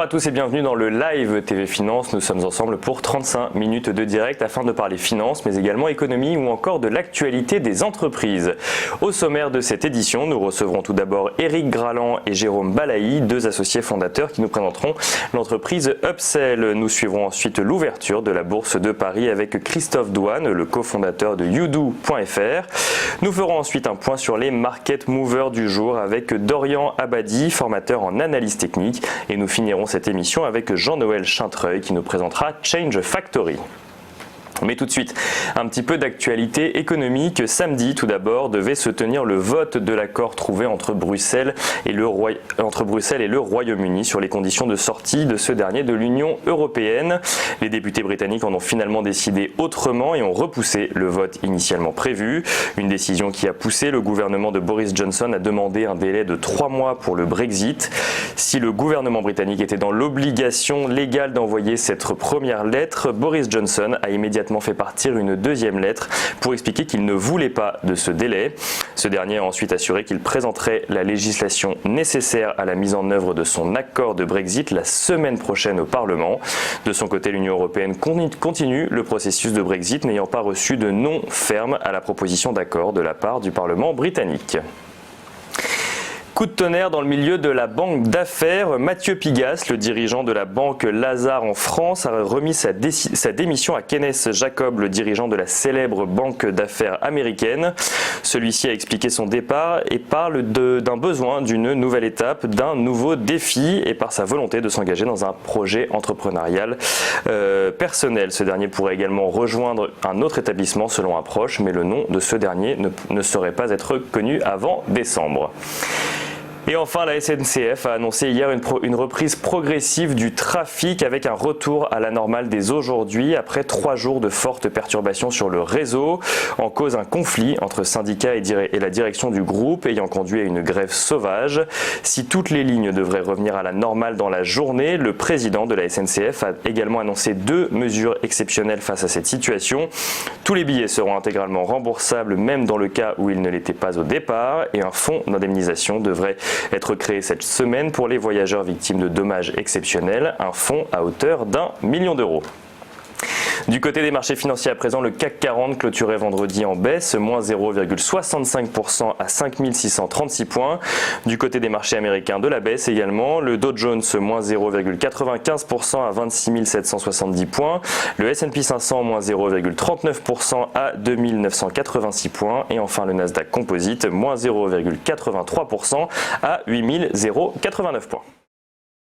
Bonjour à tous et bienvenue dans le live TV Finance. Nous sommes ensemble pour 35 minutes de direct afin de parler finance, mais également économie ou encore de l'actualité des entreprises. Au sommaire de cette édition, nous recevrons tout d'abord Éric Graland et Jérôme Balaï, deux associés fondateurs qui nous présenteront l'entreprise Upsell. Nous suivrons ensuite l'ouverture de la Bourse de Paris avec Christophe Douane, le cofondateur de YouDo.fr. Nous ferons ensuite un point sur les market movers du jour avec Dorian Abadi, formateur en analyse technique, et nous finirons cette émission avec Jean-Noël Chintreuil qui nous présentera Change Factory. Mais tout de suite, un petit peu d'actualité économique. Samedi, tout d'abord, devait se tenir le vote de l'accord trouvé entre Bruxelles et le Royaume-Uni sur les conditions de sortie de ce dernier de l'Union européenne. Les députés britanniques en ont finalement décidé autrement et ont repoussé le vote initialement prévu. Une décision qui a poussé le gouvernement de Boris Johnson à demander un délai de 3 mois pour le Brexit. Si le gouvernement britannique était dans l'obligation légale d'envoyer cette première lettre, Boris Johnson a immédiatement fait partir une deuxième lettre pour expliquer qu'il ne voulait pas de ce délai. Ce dernier a ensuite assuré qu'il présenterait la législation nécessaire à la mise en œuvre de son accord de Brexit la semaine prochaine au Parlement. De son côté, l'Union européenne continue le processus de Brexit, n'ayant pas reçu de non ferme à la proposition d'accord de la part du Parlement britannique. Coup de tonnerre dans le milieu de la banque d'affaires. Mathieu Pigasse, le dirigeant de la banque Lazare en France, a remis sa démission à Kenneth Jacob, le dirigeant de la célèbre banque d'affaires américaine. Celui-ci a expliqué son départ et parle d'un besoin d'une nouvelle étape, d'un nouveau défi et par sa volonté de s'engager dans un projet entrepreneurial personnel. Ce dernier pourrait également rejoindre un autre établissement selon un proche, mais le nom de ce dernier ne saurait pas être connu avant décembre. Et enfin, la SNCF a annoncé hier une reprise progressive du trafic avec un retour à la normale dès aujourd'hui après 3 jours de fortes perturbations sur le réseau. En cause, un conflit entre syndicats et la direction du groupe ayant conduit à une grève sauvage. Si toutes les lignes devraient revenir à la normale dans la journée, le président de la SNCF a également annoncé 2 mesures exceptionnelles face à cette situation. Tous les billets seront intégralement remboursables même dans le cas où ils ne l'étaient pas au départ et un fonds d'indemnisation devrait être créé cette semaine pour les voyageurs victimes de dommages exceptionnels, un fonds à hauteur d'1 million d'euros. Du côté des marchés financiers à présent, le CAC 40 clôturait vendredi en baisse, moins 0,65% à 5636 points. Du côté des marchés américains, de la baisse également, le Dow Jones moins 0,95% à 26 770 points, le S&P 500 moins 0,39% à 2986 points et enfin le Nasdaq Composite moins 0,83% à 8089 points.